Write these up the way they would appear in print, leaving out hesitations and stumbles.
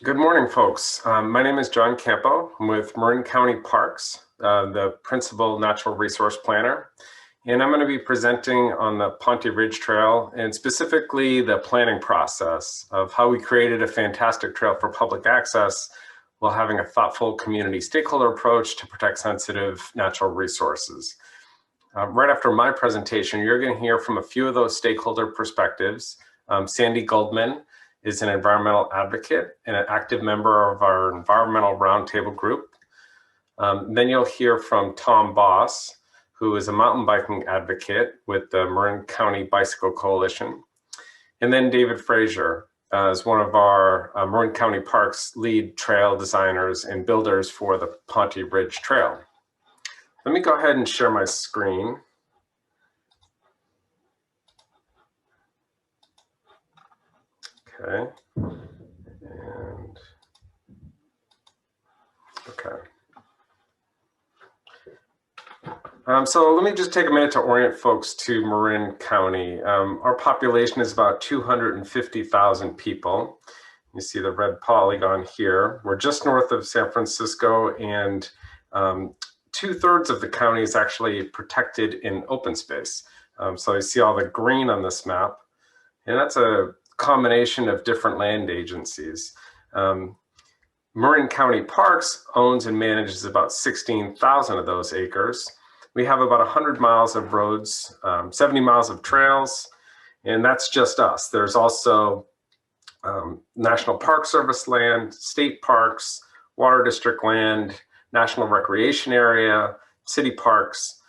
Good morning, folks. My name is John Campo. I'm with Marin County Parks, the principal natural resource planner, and I'm going to be presenting on the Ponte Ridge Trail and specifically the planning process of how we created a fantastic trail for public access while having a thoughtful community stakeholder approach to protect sensitive natural resources. Right after my presentation, you're going to hear from a few of those stakeholder perspectives. Sandy Guldman is an environmental advocate and an active member of our environmental roundtable group. Then you'll hear from Tom Boss, who is a mountain biking advocate with the Marin County Bicycle Coalition. And then David Frazier is one of our Marin County Parks lead trail designers and builders for the Ponte Ridge Trail. Let me go ahead and share my screen. Okay. And okay. So let me just take a minute to orient folks to Marin County. Our population is about 250,000 people. You see the red polygon here. We're just north of San Francisco, and 2/3 of the county is actually protected in open space. So you see all the green on this map, and that's a combination of different land agencies. Marin County Parks owns and manages about 16,000 of those acres. We have about 100 miles of roads, 70 miles of trails, and that's just us. There's also National Park Service land, state parks, water district land, national recreation area, city parks.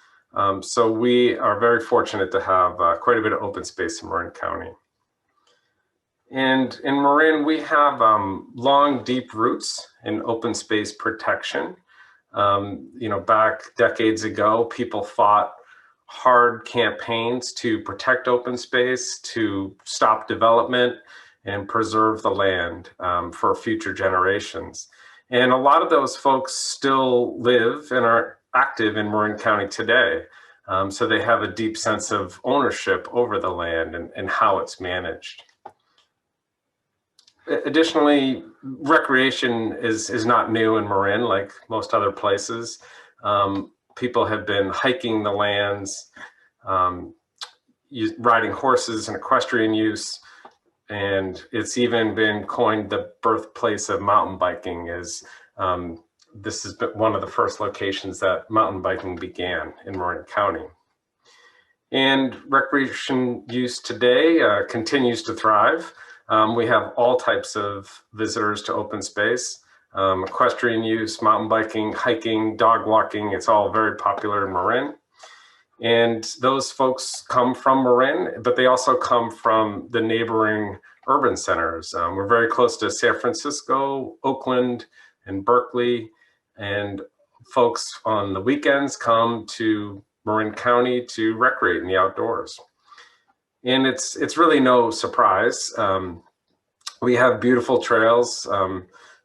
So we are very fortunate to have quite a bit of open space in Marin County. And in Marin, we have long, deep roots in open space protection. Back decades ago, people fought hard campaigns to protect open space, to stop development and preserve the land for future generations. And a lot of those folks still live and are active in Marin County today. So they have a deep sense of ownership over the land and how it's managed. Additionally, recreation is not new in Marin like most other places. People have been hiking the lands, riding horses and equestrian use, and it's even been coined the birthplace of mountain biking, as this has been one of the first locations that mountain biking began in Marin County. And recreation use today continues to thrive. We have all types of visitors to open space, equestrian use, mountain biking, hiking, dog walking. It's all very popular in Marin. And those folks come from Marin, but they also come from the neighboring urban centers. We're very close to San Francisco, Oakland, and Berkeley. And folks on the weekends come to Marin County to recreate in the outdoors. And it's really no surprise. We have beautiful trails,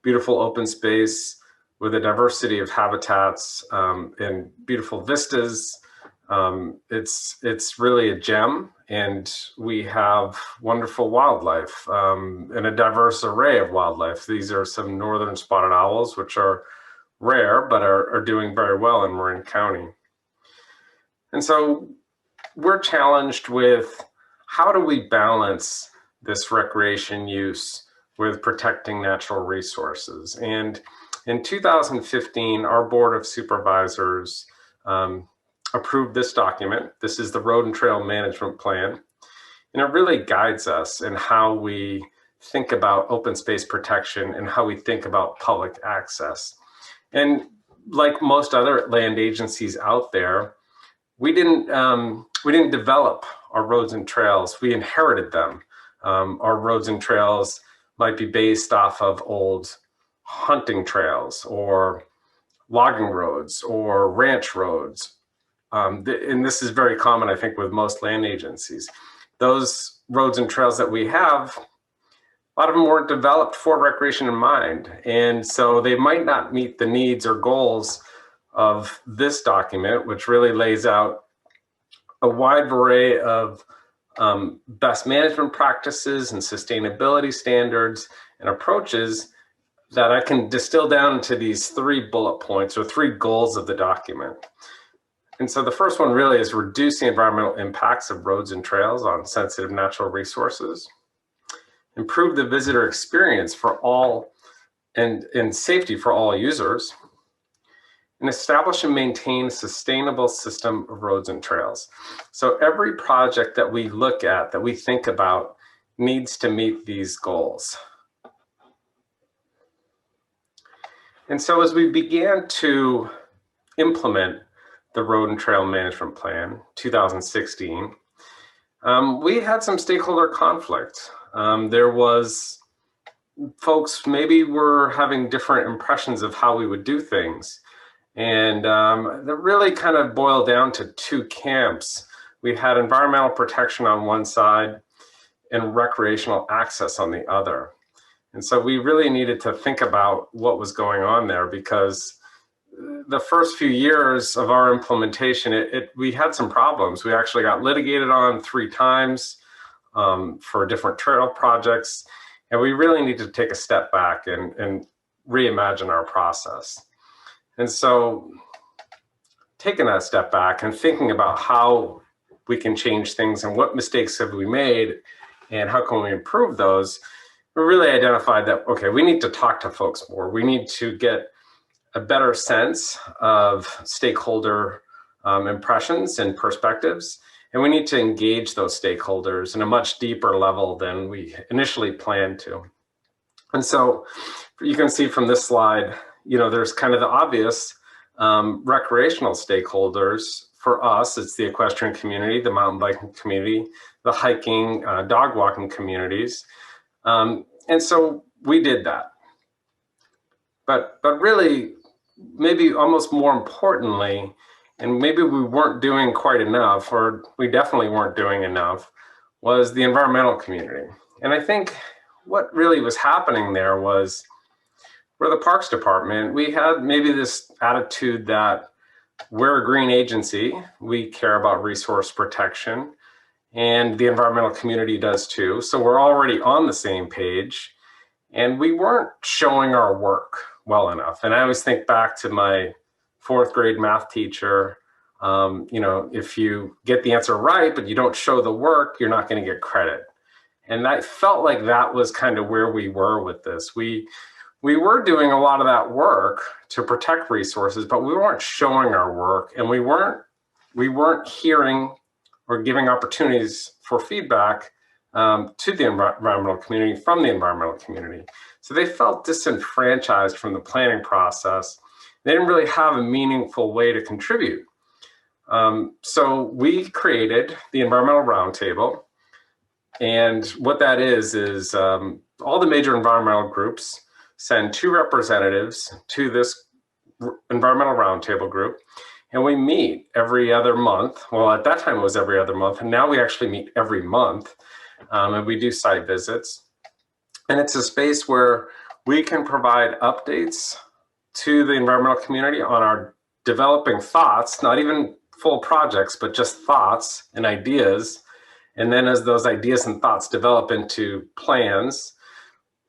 beautiful open space with a diversity of habitats and beautiful vistas. It's really a gem, and we have wonderful wildlife and a diverse array of wildlife. These are some northern spotted owls, which are rare, but are doing very well in Marin County. And so we're challenged with, how do we balance this recreation use with protecting natural resources? And in 2015, our Board of Supervisors approved this document. This is the Road and Trail Management Plan. And it really guides us in how we think about open space protection and how we think about public access. And like most other land agencies out there, we didn't develop our roads and trails, we inherited them. Our roads and trails might be based off of old hunting trails or logging roads or ranch roads. And this is very common, I think, with most land agencies. Those roads and trails that we have, a lot of them weren't developed for recreation in mind. And so they might not meet the needs or goals of this document, which really lays out a wide array of best management practices and sustainability standards and approaches that I can distill down into these 3 bullet points or 3 goals of the document. And so the first one really is reduce the environmental impacts of roads and trails on sensitive natural resources, improve the visitor experience for all and safety for all users, and establish and maintain a sustainable system of roads and trails. So every project that we look at, that we think about, needs to meet these goals. And so as we began to implement the Road and Trail Management Plan 2016, we had some stakeholder conflict. There was folks maybe were having different impressions of how we would do things. And that really kind of boiled down to 2 camps. We had environmental protection on one side and recreational access on the other. And so we really needed to think about what was going on there, because the first few years of our implementation, we had some problems. We actually got litigated on 3 times for different trail projects. And we really need to take a step back and reimagine our process. And so taking that step back and thinking about how we can change things and what mistakes have we made and how can we improve those, we really identified that, okay, we need to talk to folks more. We need to get a better sense of stakeholder impressions and perspectives. And we need to engage those stakeholders in a much deeper level than we initially planned to. And so you can see from this slide, there's kind of the obvious recreational stakeholders. For us, it's the equestrian community, the mountain biking community, the hiking, dog walking communities. And so we did that. But really, maybe almost more importantly, and maybe we weren't doing quite enough, or we definitely weren't doing enough, was the environmental community. And I think what really was happening there was, for the Parks Department, we had maybe this attitude that we're a green agency, we care about resource protection, and the environmental community does too. So we're already on the same page, and we weren't showing our work well enough. And I always think back to my 4th grade math teacher. If you get the answer right, but you don't show the work, you're not going to get credit. And I felt like that was kind of where we were with this. We were doing a lot of that work to protect resources, but we weren't showing our work, and we weren't hearing or giving opportunities for feedback to the environmental community from the environmental community. So they felt disenfranchised from the planning process. They didn't really have a meaningful way to contribute. So we created the Environmental Roundtable. And what that is all the major environmental groups send 2 representatives to this Environmental Roundtable group. And we meet every other month. Well, at that time it was every other month. And now we actually meet every month. And we do site visits. And it's a space where we can provide updates to the environmental community on our developing thoughts, not even full projects, but just thoughts and ideas. And then as those ideas and thoughts develop into plans,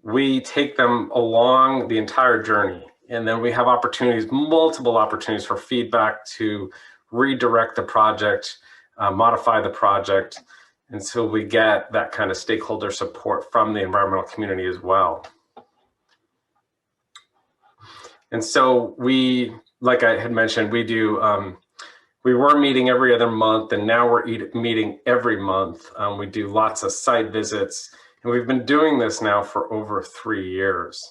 we take them along the entire journey. And then we have opportunities, multiple opportunities for feedback to redirect the project, modify the project, until we get that kind of stakeholder support from the environmental community as well. And so we, like I had mentioned, we were meeting every other month, and now we're meeting every month. We do lots of site visits, and we've been doing this now for over 3 years.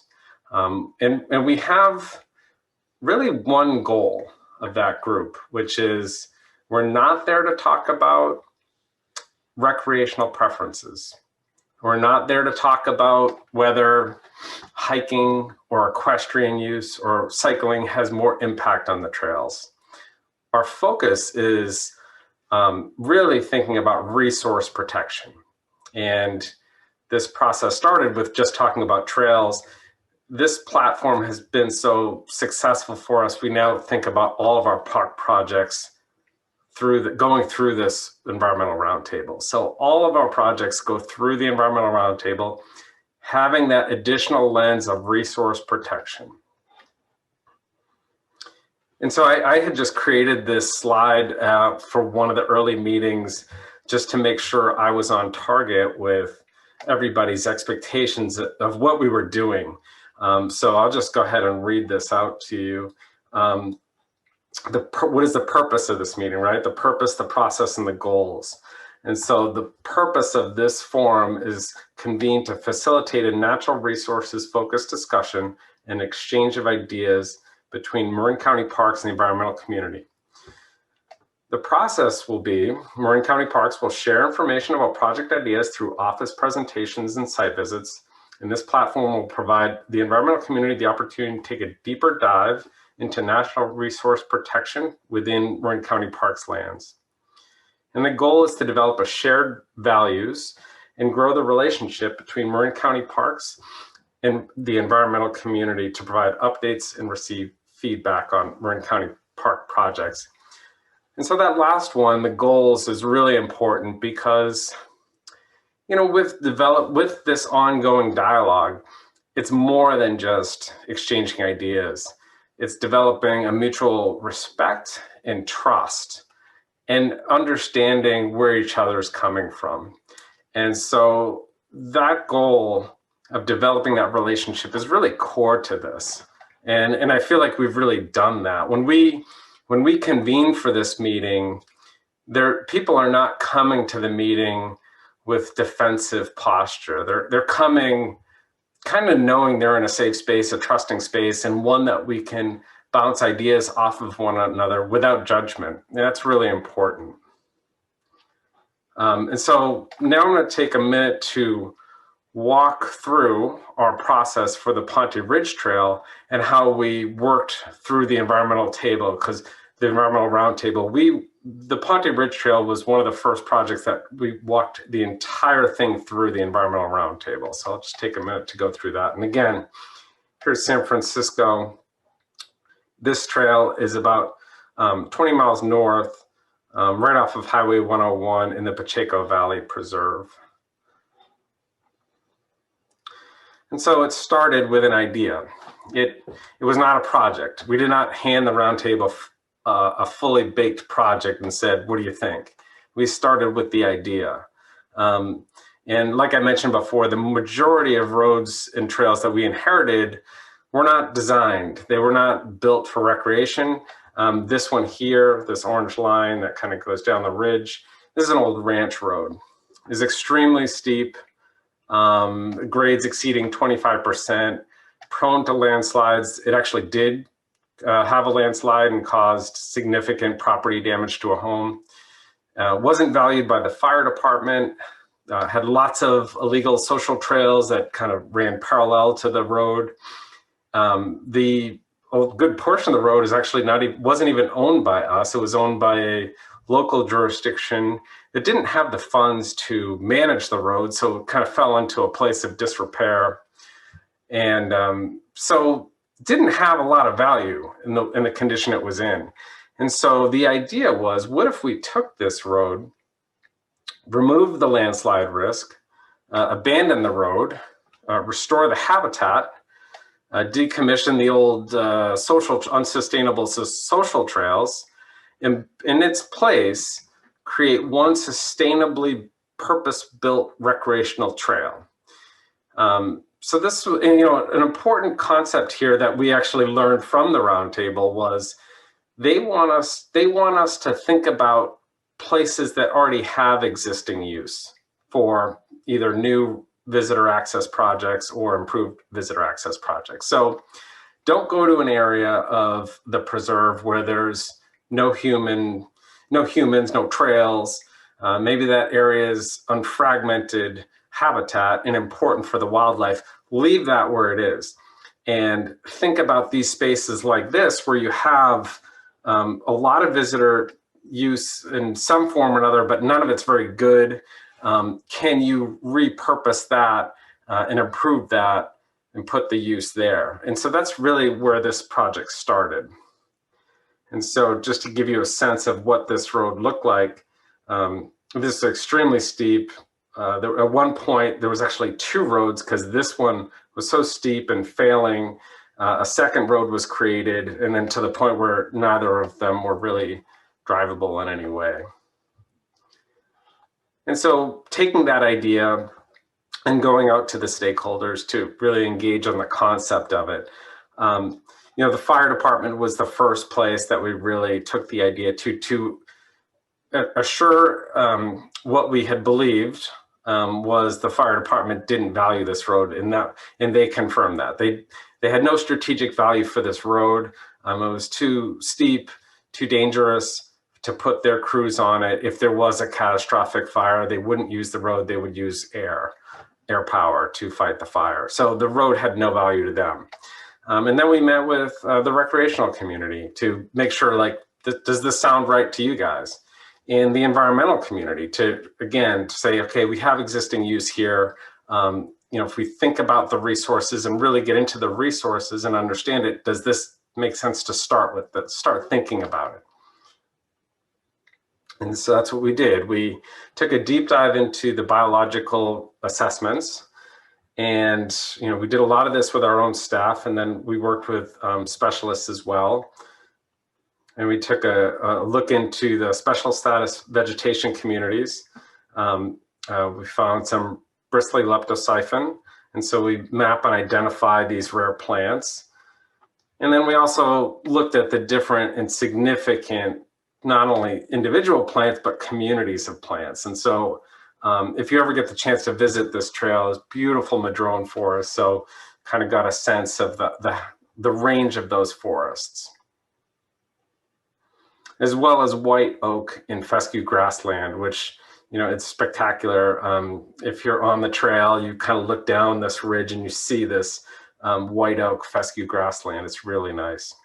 And we have really one goal of that group, which is we're not there to talk about recreational preferences. We're not there to talk about whether hiking or equestrian use or cycling has more impact on the trails. Our focus is really thinking about resource protection. And this process started with just talking about trails. This platform has been so successful for us. We now think about all of our park projects going through this environmental roundtable. So all of our projects go through the environmental roundtable, having that additional lens of resource protection. And so I had just created this slide for one of the early meetings just to make sure I was on target with everybody's expectations of what we were doing. So I'll just go ahead and read this out to you. What is the purpose of this meeting, right? The purpose, the process, and the goals. And so the purpose of this forum is convened to facilitate a natural resources focused discussion and exchange of ideas between Marin County Parks and the environmental community. The process will be Marin County Parks will share information about project ideas through office presentations and site visits. And this platform will provide the environmental community the opportunity to take a deeper dive into national resource protection within Marin County Parks lands. And the goal is to develop a shared values and grow the relationship between Marin County Parks and the environmental community to provide updates and receive feedback on Marin County Park projects. And so that last one, the goals, is really important because, you know, with this ongoing dialogue, it's more than just exchanging ideas. It's developing a mutual respect and trust and understanding where each other is coming from. And so that goal of developing that relationship is really core to this. And I feel like we've really done that. When we convene for this meeting, people are not coming to the meeting with defensive posture. They're coming kind of knowing they're in a safe space, a trusting space, and one that we can bounce ideas off of one another without judgment. And that's really important. And so now I'm going to take a minute to walk through our process for the Ponte Ridge Trail and how we worked through the environmental table, because the environmental roundtable, the Ponte Ridge Trail was one of the first projects that we walked the entire thing through the environmental roundtable. So I'll just take a minute to go through that. And again, here's San Francisco. This trail is about 20 miles north, right off of Highway 101 in the Pacheco Valley Preserve. And so it started with an idea. It was not a project. We did not hand the roundtable a fully baked project and said, what do you think? We started with the idea. And like I mentioned before, the majority of roads and trails that we inherited were not designed. They were not built for recreation. This one here, this orange line that kind of goes down the ridge, this is an old ranch road. It's extremely steep. Grades exceeding 25%, prone to landslides. It actually did have a landslide and caused significant property damage to a home. Wasn't valued by the fire department, had lots of illegal social trails that kind of ran parallel to the road. A good portion of the road is actually wasn't even owned by us. It was owned by a local jurisdiction that didn't have the funds to manage the road, so it kind of fell into a place of disrepair, and so didn't have a lot of value in the condition it was in. And so the idea was, what if we took this road, remove the landslide risk, abandon the road, restore the habitat, decommission the old unsustainable social trails, and in its place, create one sustainably purpose-built recreational trail. So this, an important concept here that we actually learned from the roundtable was they want us to think about places that already have existing use for either new visitor access projects or improved visitor access projects. So don't go to an area of the preserve where there's no humans, no trails. Maybe that area is unfragmented habitat and important for the wildlife. Leave that where it is. And think about these spaces like this where you have a lot of visitor use in some form or another, but none of it's very good. Can you repurpose that and improve that and put the use there? And so that's really where this project started. And so just to give you a sense of what this road looked like, this is extremely steep, at one point, there was actually two roads because this one was so steep and failing. A second road was created, and then to the point where neither of them were really drivable in any way. And so taking that idea and going out to the stakeholders to really engage on the concept of it. The fire department was the first place that we really took the idea to assure what we had believed was the fire department didn't value this road, and they confirmed that. They had no strategic value for this road. It was too steep, too dangerous to put their crews on it. If there was a catastrophic fire, they wouldn't use the road, they would use air power to fight the fire. So the road had no value to them. And then we met with the recreational community to make sure, like, does this sound right to you guys? And the environmental community to say, okay, we have existing use here. If we think about the resources and really get into the resources and understand it, does this make sense to start with, start thinking about it? And so that's what we did. We took a deep dive into the biological assessments, and we did a lot of this with our own staff, and then we worked with specialists as well. And we took a look into the special status vegetation communities. We found some bristly leptosiphon, and so we map and identify these rare plants. And then we also looked at the different and significant, not only individual plants, but communities of plants. And so if you ever get the chance to visit this trail, it's beautiful madrone forest. So kind of got a sense of the range of those forests, as well as white oak and fescue grassland, which, it's spectacular. If you're on the trail, you kind of look down this ridge and you see this white oak fescue grassland. It's really nice.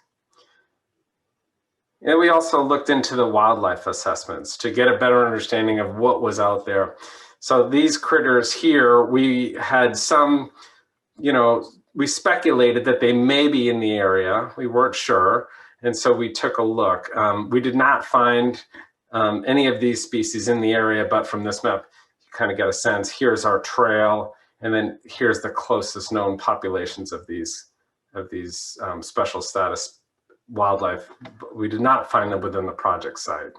And we also looked into the wildlife assessments to get a better understanding of what was out there. So these critters here, we had some, we speculated that they may be in the area. We weren't sure. And so we took a look. We did not find any of these species in the area, but from this map, you kind of get a sense. Here's our trail, and then here's the closest known populations of these special status wildlife. We did not find them within the project site.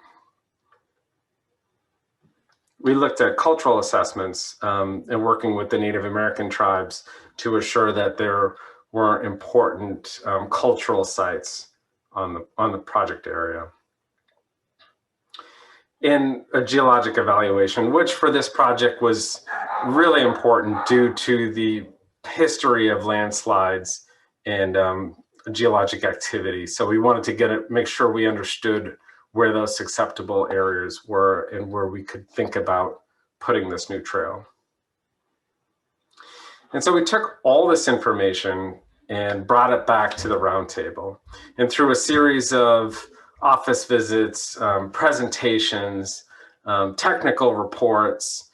We looked at cultural assessments and working with the Native American tribes to assure that there were important cultural sites on the project area. In a geologic evaluation, which for this project was really important due to the history of landslides and geologic activity. So we wanted to make sure we understood where those susceptible areas were and where we could think about putting this new trail. And so we took all this information and brought it back to the roundtable. And through a series of office visits, presentations, technical reports,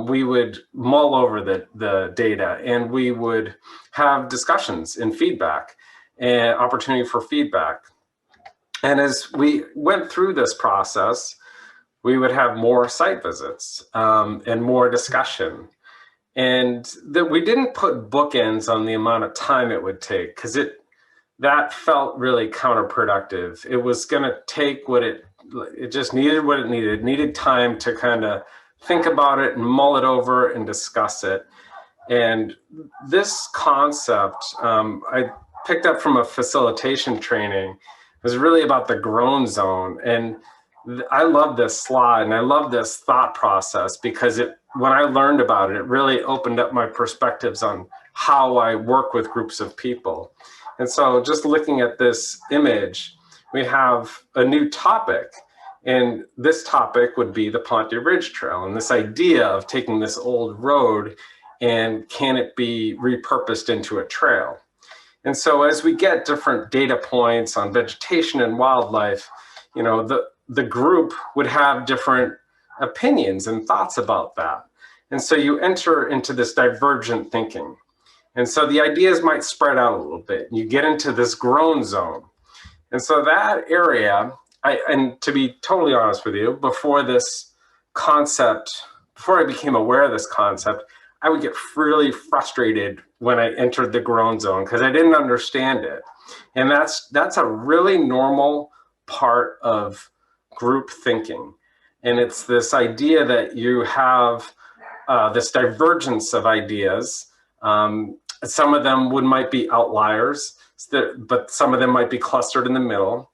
we would mull over the data, and we would have discussions and feedback and opportunity for feedback. And as we went through this process, we would have more site visits and more discussion. And that we didn't put bookends on the amount of time it would take, because that felt really counterproductive. It was going to take it just needed what it needed. It needed time to kind of think about it and mull it over and discuss it. And this concept I picked up from a facilitation training. It was really about the grown zone. And I love this slide and I love this thought process, because when I learned about it, it really opened up my perspectives on how I work with groups of people. And so just looking at this image, we have a new topic, and this topic would be the Ponte Ridge Trail, and this idea of taking this old road and can it be repurposed into a trail? And so as we get different data points on vegetation and wildlife, the group would have different opinions and thoughts about that. And so you enter into this divergent thinking. And so the ideas might spread out a little bit. You get into this grown zone. And so that area, and to be totally honest with you, before this concept before I became aware of this concept, I would get really frustrated when I entered the grown zone because I didn't understand it. And that's a really normal part of group thinking. And it's this idea that you have this divergence of ideas. Some of them might be outliers, but some of them might be clustered in the middle.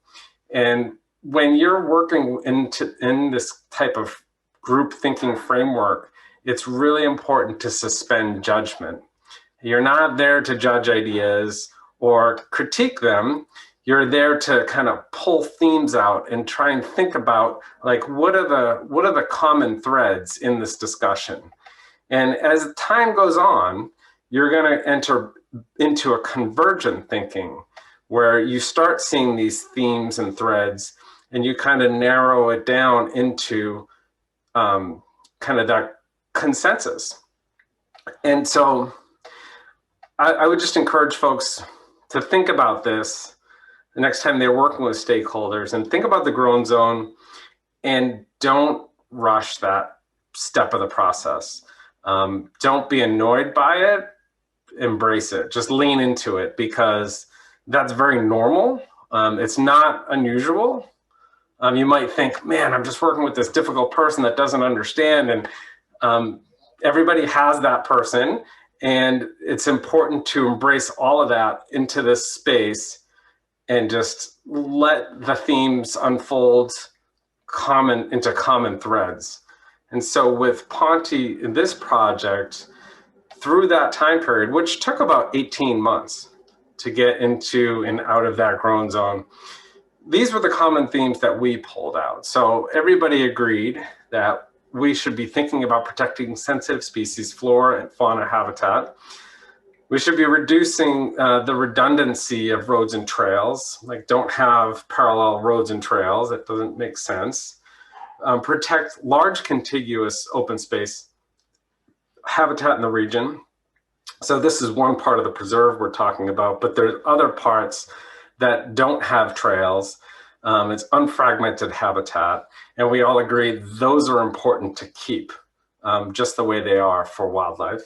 And when you're working in this type of group thinking framework, it's really important to suspend judgment. You're not there to judge ideas or critique them. You're there to kind of pull themes out and try and think about, like, what are the common threads in this discussion? And as time goes on, you're going to enter into a convergent thinking where you start seeing these themes and threads, and you kind of narrow it down into kind of that consensus. And so I would just encourage folks to think about this the next time they're working with stakeholders, and think about the grown zone, and don't rush that step of the process. Don't be annoyed by it, embrace it, just lean into it, because that's very normal. It's not unusual. You might think, man, I'm just working with this difficult person that doesn't understand. And everybody has that person. And it's important to embrace all of that into this space and just let the themes unfold into common threads. And so with Ponte in this project, through that time period, which took about 18 months to get into and out of that grown zone, these were the common themes that we pulled out. So everybody agreed that we should be thinking about protecting sensitive species, flora and fauna habitat. We should be reducing the redundancy of roads and trails, like don't have parallel roads and trails, that doesn't make sense. Protect large contiguous open space habitat in the region. So this is one part of the preserve we're talking about, but there's other parts that don't have trails. It's unfragmented habitat, and we all agree those are important to keep just the way they are for wildlife.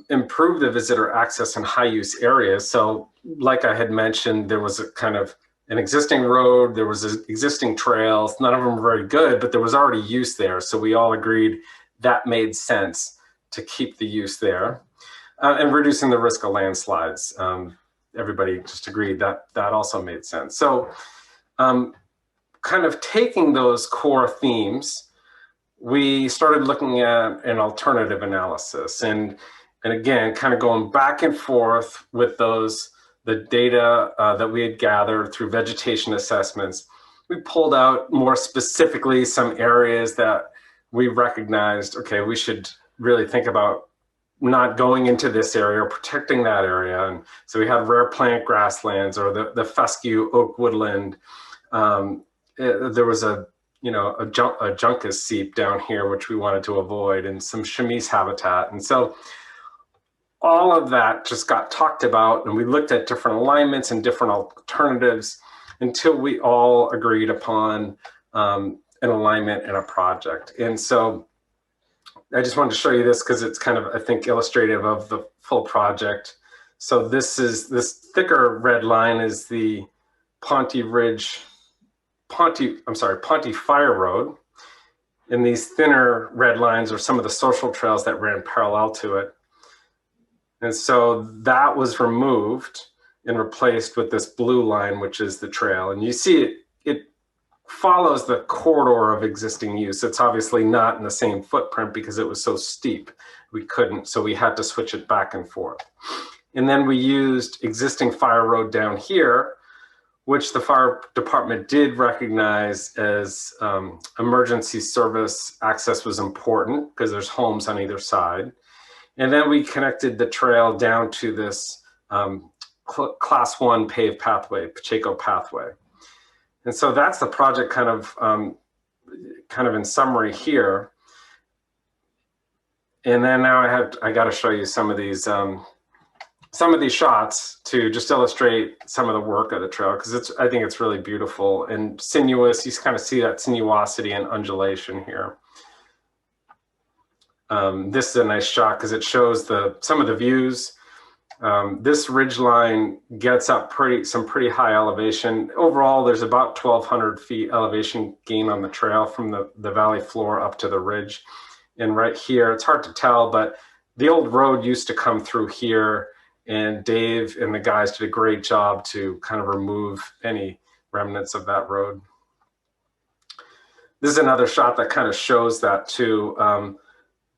Improve the visitor access in high use areas. So like I had mentioned, there was a kind of an existing road, there was existing trails, none of them were very good, but there was already use there. So we all agreed that made sense to keep the use there. And reducing the risk of landslides. Everybody just agreed that that also made sense. So kind of taking those core themes, we started looking at an alternative analysis. And again, kind of going back and forth with the data that we had gathered through vegetation assessments. We pulled out more specifically some areas that we recognized, okay, we should really think about not going into this area or protecting that area. And so we had rare plant grasslands or the fescue oak woodland. There was a juncus seep down here, which we wanted to avoid, and some chamise habitat. And so all of that just got talked about, and we looked at different alignments and different alternatives until we all agreed upon an alignment and a project. And so I just wanted to show you this because it's kind of, I think, illustrative of the full project. So this thicker red line is the Ponte Fire Road. And these thinner red lines are some of the social trails that ran parallel to it. And so that was removed and replaced with this blue line, which is the trail. And you see it follows the corridor of existing use. It's obviously not in the same footprint because it was so steep. We couldn't, so we had to switch it back and forth. And then we used existing fire road down here, which the fire department did recognize as emergency service access was important because there's homes on either side. And then we connected the trail down to this class 1 paved pathway, Pacheco pathway. And so that's the project kind of in summary here. And then now I got to show you some of these shots to just illustrate some of the work of the trail, because I think it's really beautiful and sinuous. You kind of see that sinuosity and undulation here. This is a nice shot because it shows some of the views. This ridgeline gets up some pretty high elevation. Overall, there's about 1,200 feet elevation gain on the trail from the valley floor up to the ridge. And right here, it's hard to tell, but the old road used to come through here, and Dave and the guys did a great job to kind of remove any remnants of that road. This is another shot that kind of shows that too.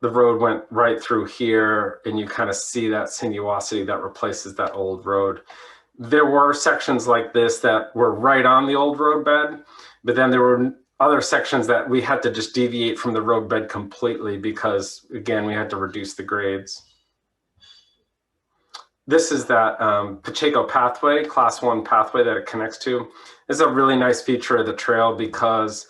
The road went right through here, and you kind of see that sinuosity that replaces that old road. There were sections like this that were right on the old roadbed, but then there were other sections that we had to just deviate from the roadbed completely because, again, we had to reduce the grades. This is that Pacheco pathway, class 1 pathway that it connects to. This is a really nice feature of the trail because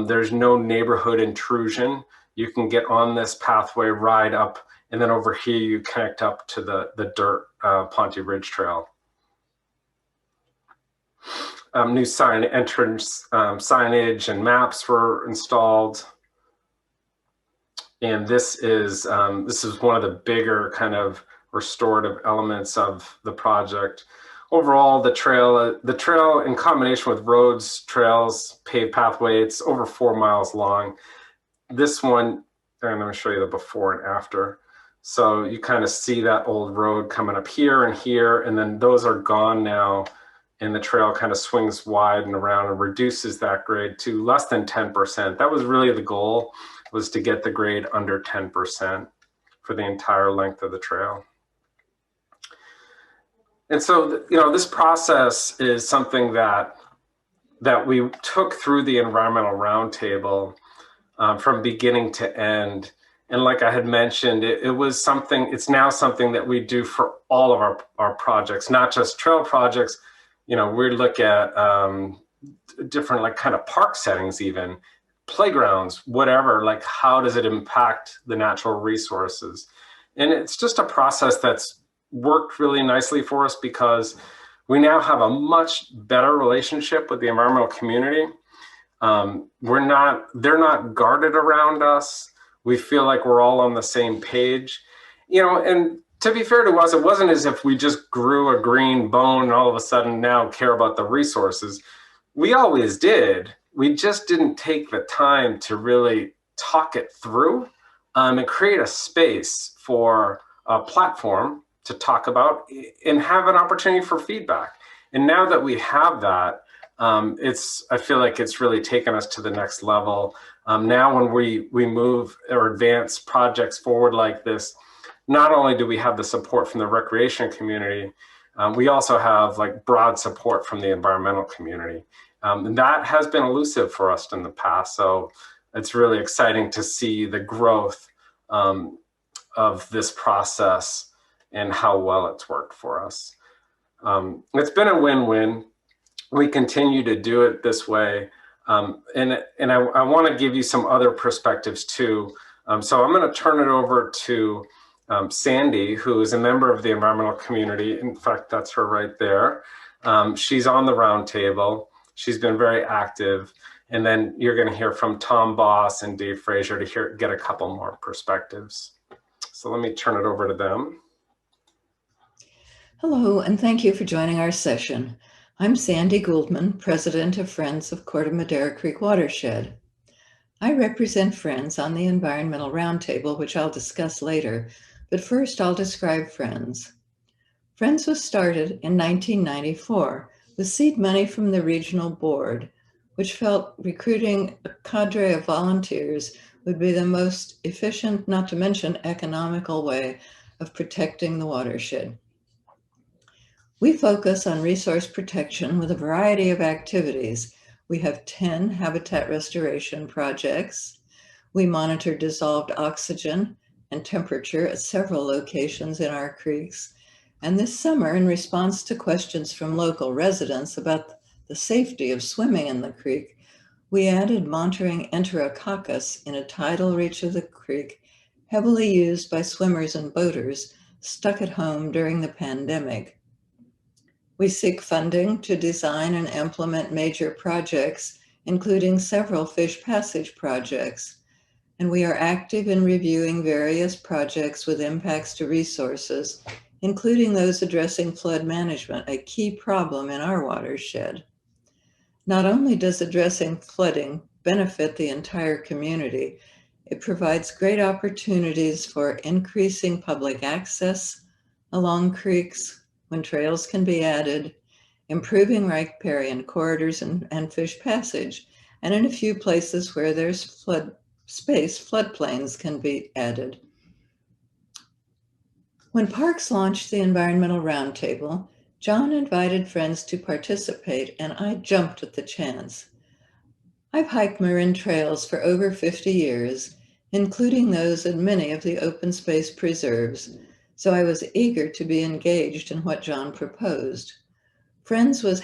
there's no neighborhood intrusion. You can get on this pathway, ride up, and then over here you connect up to the dirt Ponte Ridge Trail. New entrance signage and maps were installed. And this is one of the bigger kind of restorative elements of the project. Overall, the trail in combination with roads, trails, paved pathway, it's over 4 miles long. This one, and I'm going to show you the before and after. So you kind of see that old road coming up here, and then those are gone now, and the trail kind of swings wide and around and reduces that grade to less than 10%. That was really the goal, was to get the grade under 10% for the entire length of the trail. And so, this process is something that we took through the environmental roundtable from beginning to end. And like I had mentioned, it's now something that we do for all of our projects, not just trail projects. We look at different like kind of park settings, even playgrounds, whatever, like how does it impact the natural resources? And it's just a process that's worked really nicely for us because we now have a much better relationship with the environmental community. They're not guarded around us. We feel like we're all on the same page, and to be fair to us, it wasn't as if we just grew a green bone and all of a sudden now care about the resources. We always did. We just didn't take the time to really talk it through and create a space for a platform to talk about and have an opportunity for feedback. And now that we have that, I feel like it's really taken us to the next level. Now when we move or advance projects forward like this, not only do we have the support from the recreation community, we also have like broad support from the environmental community. And that has been elusive for us in the past. So it's really exciting to see the growth of this process and how well it's worked for us. It's been a win-win. We continue to do it this way. And I want to give you some other perspectives too. So I'm going to turn it over to Sandy, who is a member of the environmental community. In fact, that's her right there. She's on the roundtable. She's been very active. And then you're going to hear from Tom Boss and Dave Frazier to get a couple more perspectives. So let me turn it over to them. Hello, and thank you for joining our session. I'm Sandy Guldman, president of Friends of Corte Madera Creek Watershed. I represent Friends on the Environmental Roundtable, which I'll discuss later, but first I'll describe Friends. Friends was started in 1994 with seed money from the regional board, which felt recruiting a cadre of volunteers would be the most efficient, not to mention economical way of protecting the watershed. We focus on resource protection with a variety of activities. We have 10 habitat restoration projects. We monitor dissolved oxygen and temperature at several locations in our creeks. And this summer, in response to questions from local residents about the safety of swimming in the creek, we added monitoring Enterococcus in a tidal reach of the creek, heavily used by swimmers and boaters stuck at home during the pandemic. We seek funding to design and implement major projects, including several fish passage projects. and we are active in reviewing various projects with impacts to resources, including those addressing flood management, a key problem in our watershed. Not only does addressing flooding benefit the entire community, it provides great opportunities for increasing public access along creeks when trails can be added, improving riparian corridors and fish passage, and in a few places where there's flood space, floodplains can be added. When Parks launched the Environmental Roundtable, John invited friends to participate, and I jumped at the chance. I've hiked Marin trails for over 50 years, including those in many of the open space preserves, so I was eager to be engaged in what John proposed. Friends was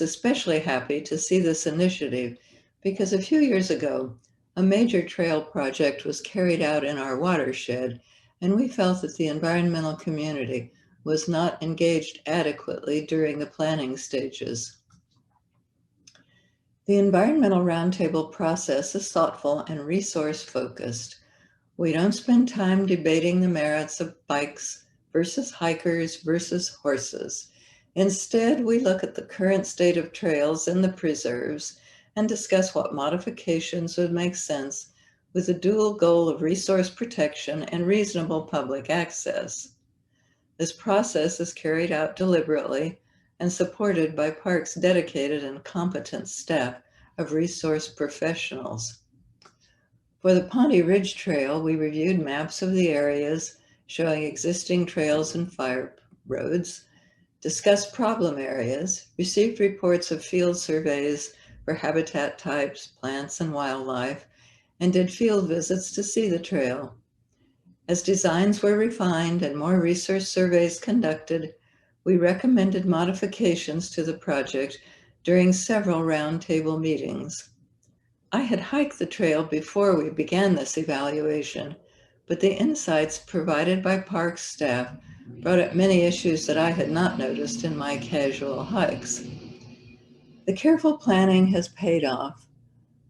especially happy to see this initiative because a few years ago, a major trail project was carried out in our watershed, and we felt that the environmental community was not engaged adequately during the planning stages. The Environmental Roundtable process is thoughtful and resource-focused. We don't spend time debating the merits of bikes versus hikers versus horses. Instead, we look at the current state of trails in the preserves and discuss what modifications would make sense with the dual goal of resource protection and reasonable public access. This process is carried out deliberately and supported by Parks' dedicated and competent staff of resource professionals. For the Ponte Ridge Trail, we reviewed maps of the areas showing existing trails and fire roads, discussed problem areas, received reports of field surveys for habitat types, plants, and wildlife, and did field visits to see the trail. As designs were refined and more resource surveys conducted, we recommended modifications to the project during several roundtable meetings. I had hiked the trail before we began this evaluation, but the insights provided by Parks staff brought up many issues that I had not noticed in my casual hikes. The careful planning has paid off.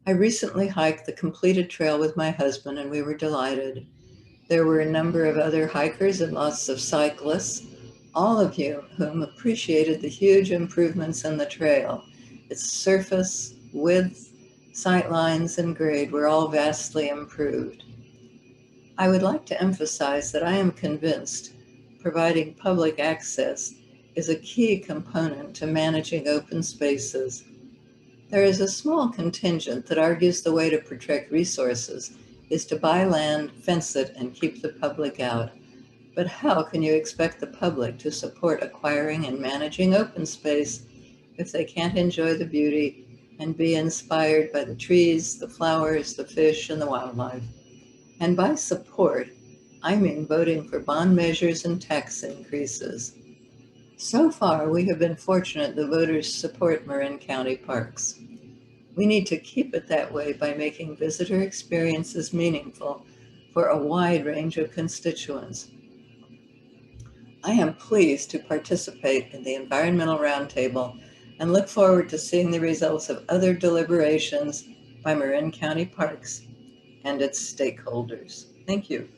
I recently hiked the completed trail with my husband, and we were delighted. There were a number of other hikers and lots of cyclists, all of whom appreciated the huge improvements in the trail. Its surface, width, sight lines, and grade were all vastly improved. I would like to emphasize that I am convinced providing public access is a key component to managing open spaces. There is a small contingent that argues the way to protect resources is to buy land, fence it, and keep the public out. But how can you expect the public to support acquiring and managing open space if they can't enjoy the beauty and be inspired by the trees, the flowers, the fish, and the wildlife? And by support, I mean voting for bond measures and tax increases. So far, we have been fortunate the voters support Marin County parks. We need to keep it that way by making visitor experiences meaningful for a wide range of constituents. I am pleased to participate in the Environmental Roundtable and look forward to seeing the results of other deliberations by Marin County Parks and its stakeholders. Thank you.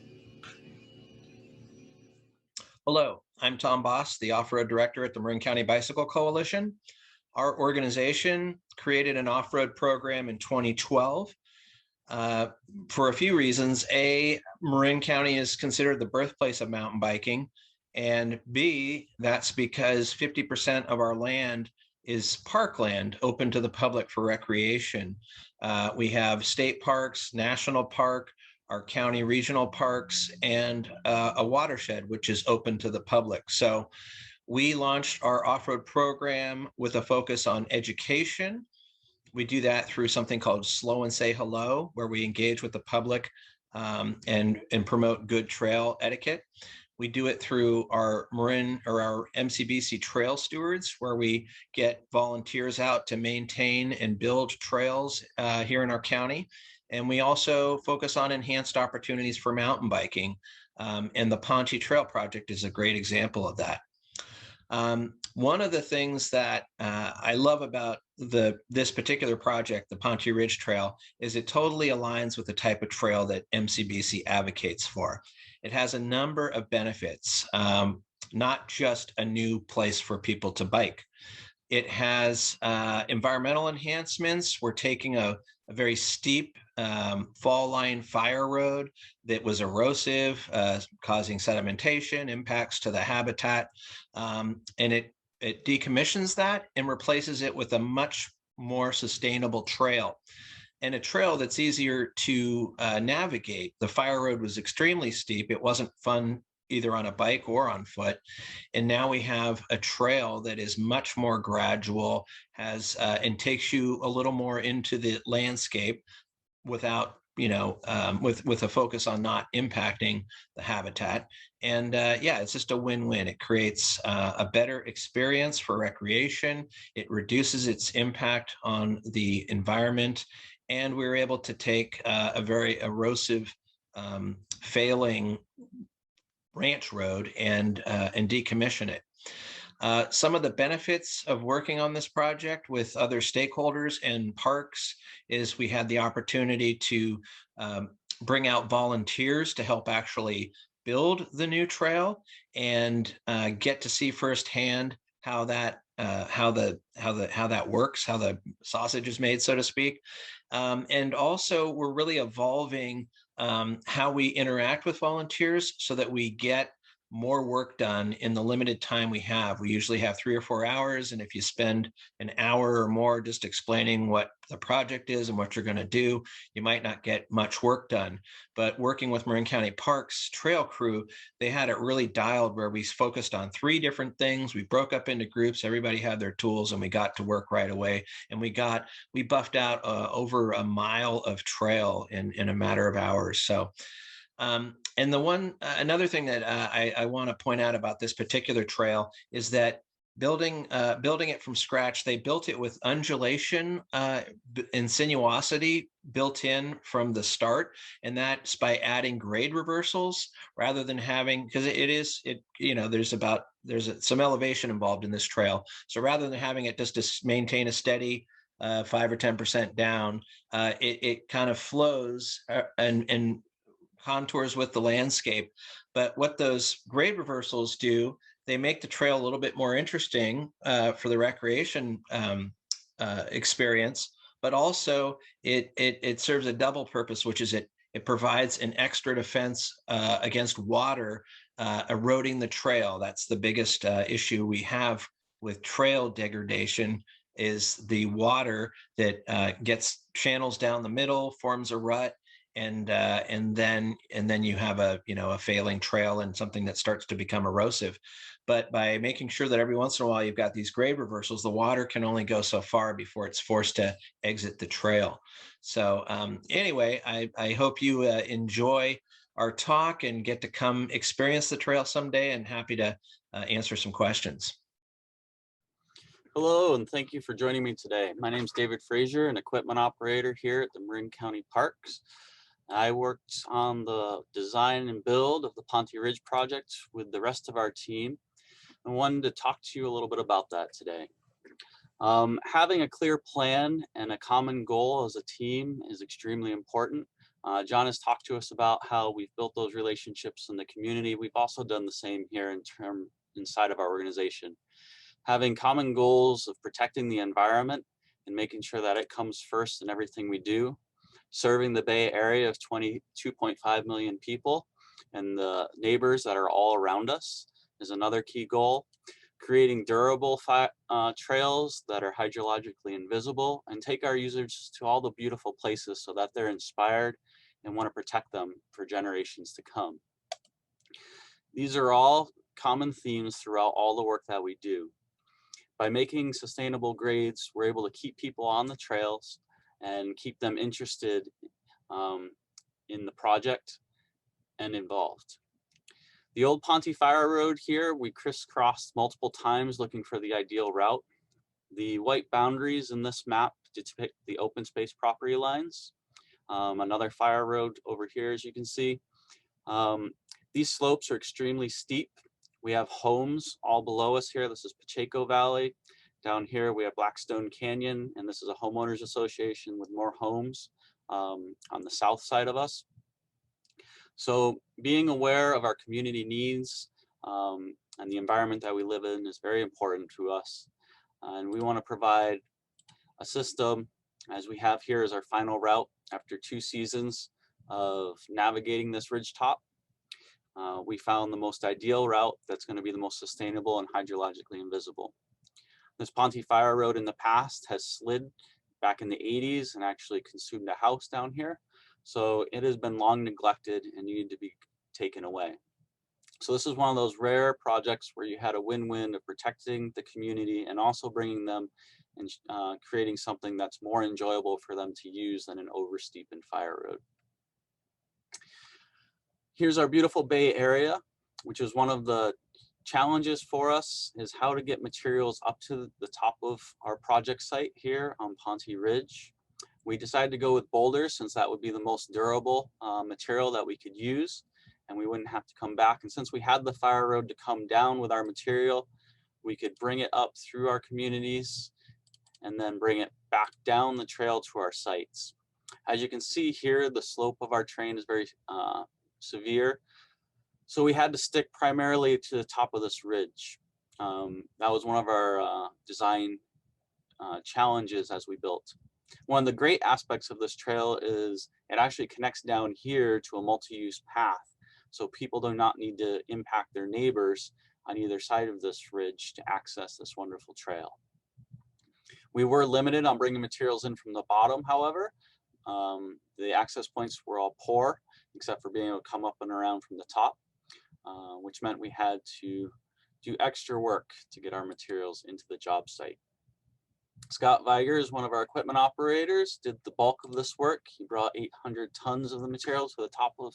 Hello, I'm Tom Boss, the Off-Road Director at the Marin County Bicycle Coalition. Our organization created an off-road program in 2012 for a few reasons. A, Marin County is considered the birthplace of mountain biking, and B, that's because 50% of our land is parkland open to the public for recreation. We have state parks, national park, our county regional parks, and a watershed, which is open to the public. So we launched our off-road program with a focus on education. We do that through something called Slow and Say Hello, where we engage with the public and promote good trail etiquette. We do it through our Marin or our MCBC trail stewards, where we get volunteers out to maintain and build trails here in our county. And we also focus on enhanced opportunities for mountain biking. And the Ponte Trail Project is a great example of that. One of the things that I love about this particular project, the Ponte Ridge Trail, is it totally aligns with the type of trail that MCBC advocates for. It has a number of benefits, not just a new place for people to bike. It has environmental enhancements. We're taking a very steep fall line fire road that was erosive, causing sedimentation, impacts to the habitat, and it decommissions that and replaces it with a much more sustainable trail, and a trail that's easier to navigate. The fire road was extremely steep. It wasn't fun either on a bike or on foot. And now we have a trail that is much more gradual, has and takes you a little more into the landscape without, with a focus on not impacting the habitat. And yeah, it's just a win-win. It creates a better experience for recreation. It reduces its impact on the environment. And we were able to take a very erosive, failing ranch road and decommission it. Some of the benefits of working on this project with other stakeholders and parks is we had the opportunity to bring out volunteers to help actually build the new trail and get to see firsthand how that works, how the sausage is made, so to speak. And also, we're really evolving how we interact with volunteers so that we get more work done in the limited time we have. We usually have 3 or 4 hours, and if you spend an hour or more just explaining what the project is and what you're going to do, you might not get much work done. But working with Marin County Parks trail crew, they had it really dialed where we focused on 3 different things. We broke up into groups, everybody had their tools, and we got to work right away. And we buffed out over a mile of trail in a matter of hours. So and another thing that I want to point out about this particular trail is that building it from scratch, they built it with undulation and sinuosity built in from the start, and that's by adding grade reversals rather than having, because there's some elevation involved in this trail. So rather than having it just to maintain a steady 5 or 10% down, it kind of flows and contours with the landscape. But what those grade reversals do, they make the trail a little bit more interesting for the recreation experience, but also it serves a double purpose, which is it provides an extra defense against water eroding the trail. That's the biggest issue we have with trail degradation, is the water that gets channels down the middle, forms a rut, and then you have a failing trail and something that starts to become erosive. But by making sure that every once in a while you've got these grade reversals, the water can only go so far before it's forced to exit the trail. So anyway, I hope you enjoy our talk and get to come experience the trail someday, and happy to answer some questions. Hello, and thank you for joining me today. My name is David Frazier, an equipment operator here at the Marin County Parks. I worked on the design and build of the Ponte Ridge project with the rest of our team, and wanted to talk to you a little bit about that today. Having a clear plan and a common goal as a team is extremely important. John has talked to us about how we've built those relationships in the community. We've also done the same here inside of our organization. Having common goals of protecting the environment and making sure that it comes first in everything we do. Serving the Bay Area of 22.5 million people and the neighbors that are all around us is another key goal. Creating durable trails that are hydrologically invisible and take our users to all the beautiful places so that they're inspired and want to protect them for generations to come. These are all common themes throughout all the work that we do. By making sustainable grades, we're able to keep people on the trails and keep them interested in the project and involved. The old Ponte Fire Road here, we crisscrossed multiple times looking for the ideal route. The white boundaries in this map depict the open space property lines. Another fire road over here, as you can see. These slopes are extremely steep. We have homes all below us here. This is Pacheco Valley. Down here, we have Blackstone Canyon, and this is a homeowners association with more homes on the south side of us. So being aware of our community needs and the environment that we live in is very important to us. And we want to provide a system, as we have here as our final route after 2 seasons of navigating this ridge top. We found the most ideal route that's going to be the most sustainable and hydrologically invisible. This Ponte Fire Road in the past has slid back in the 80s and actually consumed a house down here. So it has been long neglected and needed to be taken away. So this is one of those rare projects where you had a win-win of protecting the community and also bringing them and creating something that's more enjoyable for them to use than an oversteepened fire road. Here's our beautiful Bay Area, which is one of the challenges for us, is how to get materials up to the top of our project site here on Ponte Ridge. We decided to go with boulders since that would be the most durable material that we could use, and we wouldn't have to come back. And since we had the fire road to come down with our material, we could bring it up through our communities and then bring it back down the trail to our sites. As you can see here, the slope of our terrain is very severe. So we had to stick primarily to the top of this ridge. That was one of our design challenges as we built. One of the great aspects of this trail is it actually connects down here to a multi-use path. So people do not need to impact their neighbors on either side of this ridge to access this wonderful trail. We were limited on bringing materials in from the bottom, however. The access points were all poor, except for being able to come up and around from the top, which meant we had to do extra work to get our materials into the job site. Scott Viger is one of our equipment operators, did the bulk of this work. He brought 800 tons of the material to the top of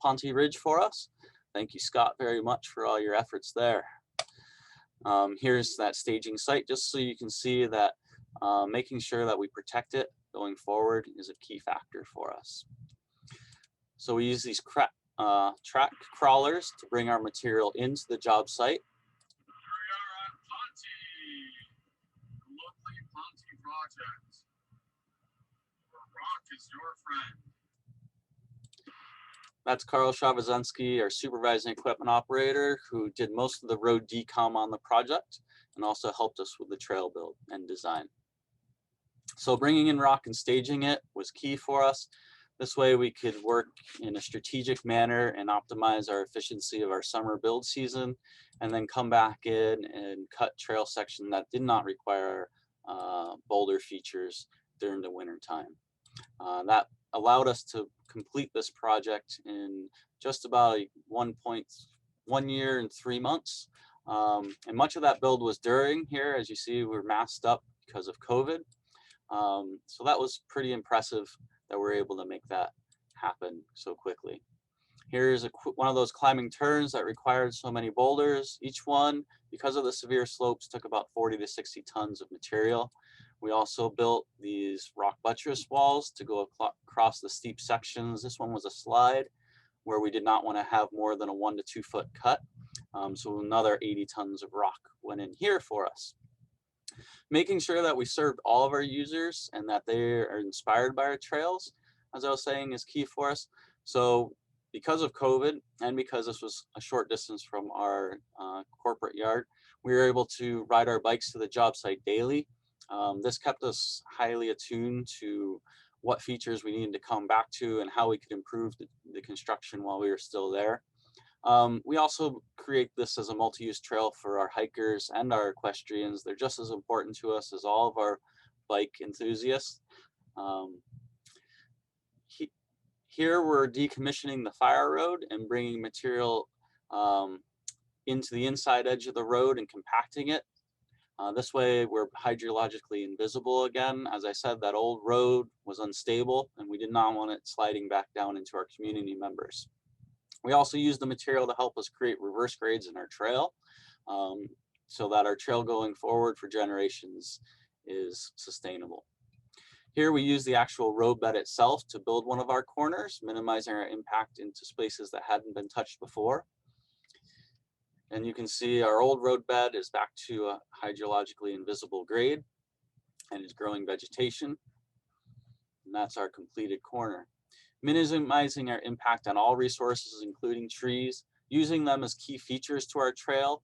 Ponte Ridge for us. Thank you, Scott, very much for all your efforts there. Here's that staging site, just so you can see that making sure that we protect it going forward is a key factor for us. So we use these track crawlers to bring our material into the job site. Here we are on Ponte, the lovely Ponte project, where rock is your friend. That's Carl Shawazinski, our supervising equipment operator, who did most of the road decom on the project and also helped us with the trail build and design. So bringing in rock and staging it was key for us. This way we could work in a strategic manner and optimize our efficiency of our summer build season, and then come back in and cut trail section that did not require boulder features during the winter time. That allowed us to complete this project in just about 1 year and 3 months. And much of that build was during here. As you see, we're masked up because of COVID. So that was pretty impressive that we're able to make that happen so quickly. Here's one of those climbing turns that required so many boulders. Each one, because of the severe slopes, took about 40 to 60 tons of material. We also built these rock buttress walls to go across the steep sections. This one was a slide where we did not want to have more than a 1 to 2 foot cut. So another 80 tons of rock went in here for us. Making sure that we served all of our users and that they are inspired by our trails, as I was saying, is key for us. So because of COVID and because this was a short distance from our corporate yard, we were able to ride our bikes to the job site daily. This kept us highly attuned to what features we needed to come back to and how we could improve the construction while we were still there. We also create this as a multi-use trail for our hikers and our equestrians. They're just as important to us as all of our bike enthusiasts. Here we're decommissioning the fire road and bringing material into the inside edge of the road and compacting it. This way we're hydrologically invisible again. As I said, that old road was unstable and we did not want it sliding back down into our community members. We also use the material to help us create reverse grades in our trail so that our trail going forward for generations is sustainable. Here we use the actual roadbed itself to build one of our corners, minimizing our impact into spaces that hadn't been touched before. And you can see our old road bed is back to a hydrologically invisible grade and is growing vegetation. And that's our completed corner. Minimizing our impact on all resources, including trees, using them as key features to our trail.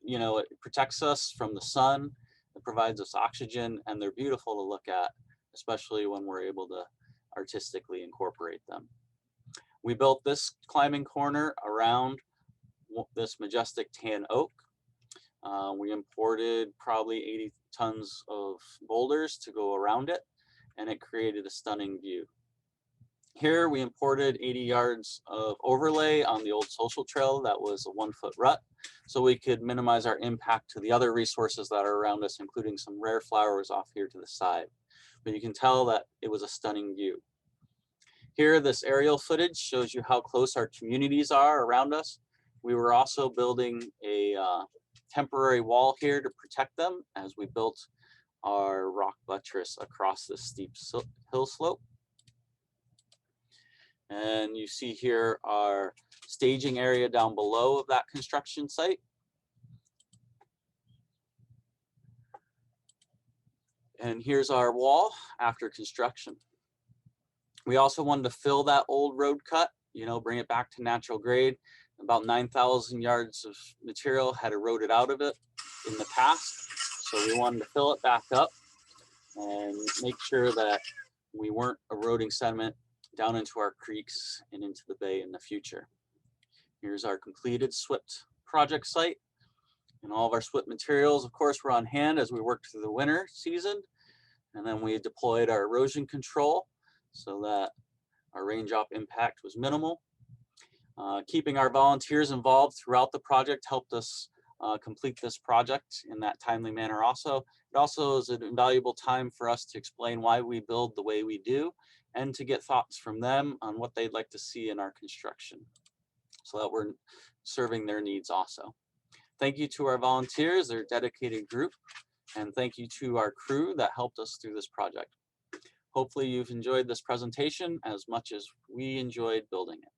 You know, it protects us from the sun, it provides us oxygen, and they're beautiful to look at, especially when we're able to artistically incorporate them. We built this climbing corner around this majestic tan oak. We imported probably 80 tons of boulders to go around it, and it created a stunning view. Here we imported 80 yards of overlay on the old social trail that was a 1-foot rut, so we could minimize our impact to the other resources that are around us, including some rare flowers off here to the side. But you can tell that it was a stunning view. Here, this aerial footage shows you how close our communities are around us. We were also building a temporary wall here to protect them as we built our rock buttress across this steep hill slope. And you see here our staging area down below of that construction site. And here's our wall after construction. We also wanted to fill that old road cut, you know, bring it back to natural grade. About 9,000 yards of material had eroded out of it in the past. So we wanted to fill it back up and make sure that we weren't eroding sediment down into our creeks and into the bay in the future. Here's our completed SWIPT project site. And all of our SWIPT materials, of course, were on hand as we worked through the winter season. And then we deployed our erosion control so that our raindrop impact was minimal. Keeping our volunteers involved throughout the project helped us complete this project in that timely manner also. It also is an invaluable time for us to explain why we build the way we do and to get thoughts from them on what they'd like to see in our construction so that we're serving their needs also. Thank you to our volunteers, they're a dedicated group, and thank you to our crew that helped us through this project. Hopefully you've enjoyed this presentation as much as we enjoyed building it.